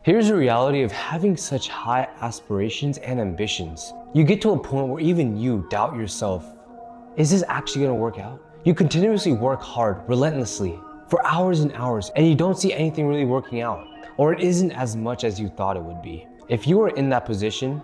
Here's the reality of having such high aspirations and ambitions. You get to a point where even you doubt yourself. Is this actually gonna work out? You continuously work hard, relentlessly, for hours and hours, and you don't see anything really working out, or it isn't as much as you thought it would be. If you are in that position,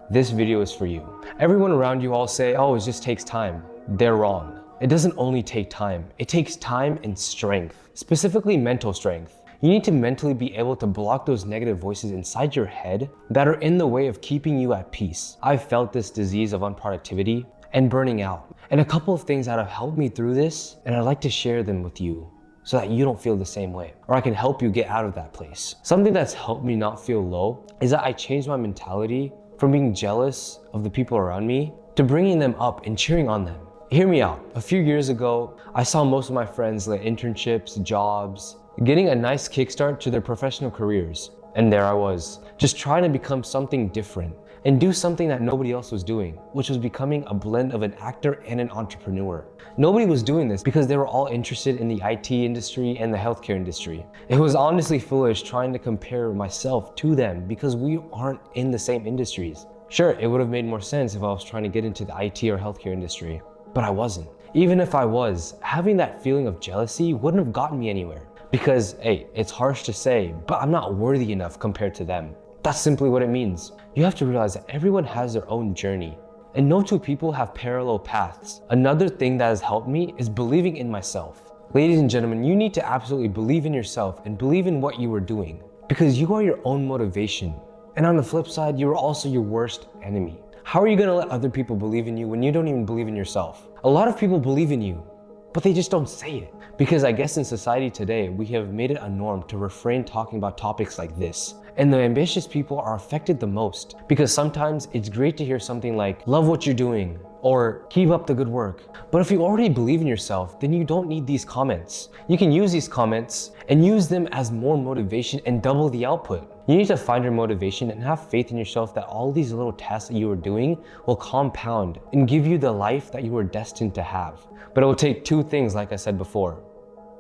this video is for you. Everyone around you all say, oh, it just takes time. They're wrong. It doesn't only take time. It takes time and strength, specifically mental strength. You need to mentally be able to block those negative voices inside your head that are in the way of keeping you at peace. I've felt this disease of unproductivity and burning out, and a couple of things that have helped me through this, and I'd like to share them with you so that you don't feel the same way, or I can help you get out of that place. Something that's helped me not feel low is that I changed my mentality from being jealous of the people around me to bringing them up and cheering on them. Hear me out. A few years ago, I saw most of my friends land internships, jobs, getting a nice kickstart to their professional careers. And there I was, just trying to become something different and do something that nobody else was doing, which was becoming a blend of an actor and an entrepreneur. Nobody was doing this because they were all interested in the IT industry and the healthcare industry. It was honestly foolish trying to compare myself to them because we aren't in the same industries. Sure, it would have made more sense if I was trying to get into the IT or healthcare industry, but I wasn't. Even if I was, having that feeling of jealousy wouldn't have gotten me anywhere. Because, hey, it's harsh to say, but I'm not worthy enough compared to them. That's simply what it means. You have to realize that everyone has their own journey, and no two people have parallel paths. Another thing that has helped me is believing in myself. Ladies and gentlemen, you need to absolutely believe in yourself and believe in what you are doing, because you are your own motivation. And on the flip side, you are also your worst enemy. How are you gonna let other people believe in you when you don't even believe in yourself? A lot of people believe in you, but they just don't say it. Because I guess in society today, we have made it a norm to refrain talking about topics like this. And the ambitious people are affected the most, because sometimes it's great to hear something like, love what you're doing, or keep up the good work. But if you already believe in yourself, then you don't need these comments. You can use these comments and use them as more motivation and double the output. You need to find your motivation and have faith in yourself that all these little tasks that you are doing will compound and give you the life that you are destined to have. But it will take two things, like I said before: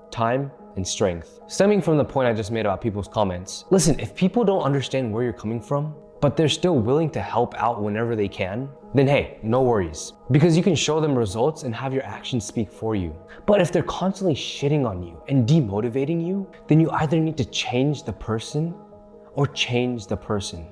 time and strength. Stemming from the point I just made about people's comments, listen, if people don't understand where you're coming from, but they're still willing to help out whenever they can, then hey, no worries. Because you can show them results and have your actions speak for you. But if they're constantly shitting on you and demotivating you, then you either need to change the person or change the person.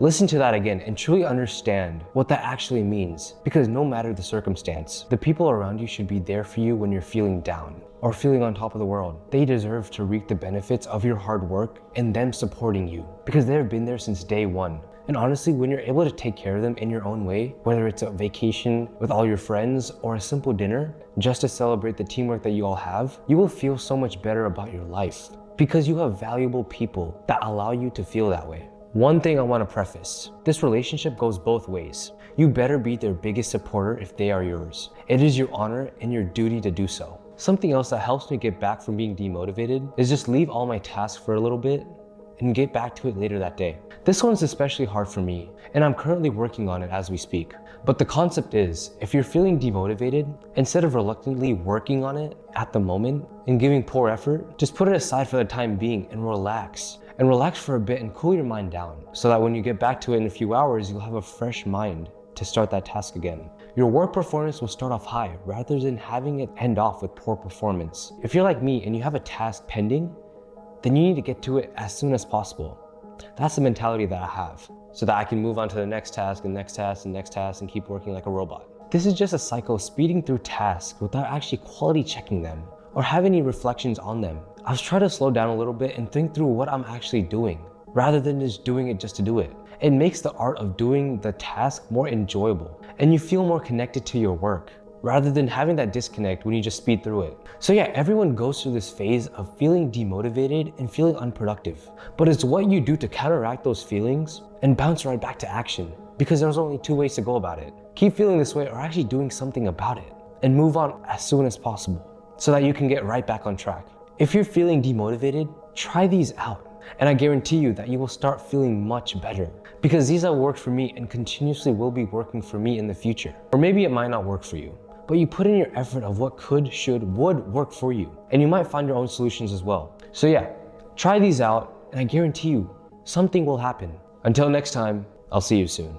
Listen to that again and truly understand what that actually means, because no matter the circumstance, the people around you should be there for you when you're feeling down or feeling on top of the world. They deserve to reap the benefits of your hard work and them supporting you, because they've been there since day one. And honestly, when you're able to take care of them in your own way, whether it's a vacation with all your friends or a simple dinner just to celebrate the teamwork that you all have, you will feel so much better about your life, because you have valuable people that allow you to feel that way. One thing I want to preface: this relationship goes both ways. You better be their biggest supporter if they are yours. It is your honor and your duty to do so. Something else that helps me get back from being demotivated is just leave all my tasks for a little bit and get back to it later that day. This one's especially hard for me, and I'm currently working on it as we speak. But the concept is, if you're feeling demotivated, instead of reluctantly working on it at the moment and giving poor effort, just put it aside for the time being and relax. And relax for a bit and cool your mind down, so that when you get back to it in a few hours, you'll have a fresh mind to start that task again. Your work performance will start off high rather than having it end off with poor performance. If you're like me and you have a task pending, then you need to get to it as soon as possible. That's the mentality that I have, so that I can move on to the next task and next task and next task and keep working like a robot. This is just a cycle of speeding through tasks without actually quality checking them or have any reflections on them. I was trying to slow down a little bit and think through what I'm actually doing, rather than just doing it just to do it. It makes the art of doing the task more enjoyable, and you feel more connected to your work, rather than having that disconnect when you just speed through it. So yeah, everyone goes through this phase of feeling demotivated and feeling unproductive, but it's what you do to counteract those feelings and bounce right back to action, because there's only two ways to go about it. Keep feeling this way or actually doing something about it, and move on as soon as possible, so that you can get right back on track. If you're feeling demotivated, try these out, and I guarantee you that you will start feeling much better, because these have worked for me and continuously will be working for me in the future. Or maybe it might not work for you, but you put in your effort of what could, should, would work for you, and you might find your own solutions as well. So yeah, try these out, and I guarantee you, something will happen. Until next time, I'll see you soon.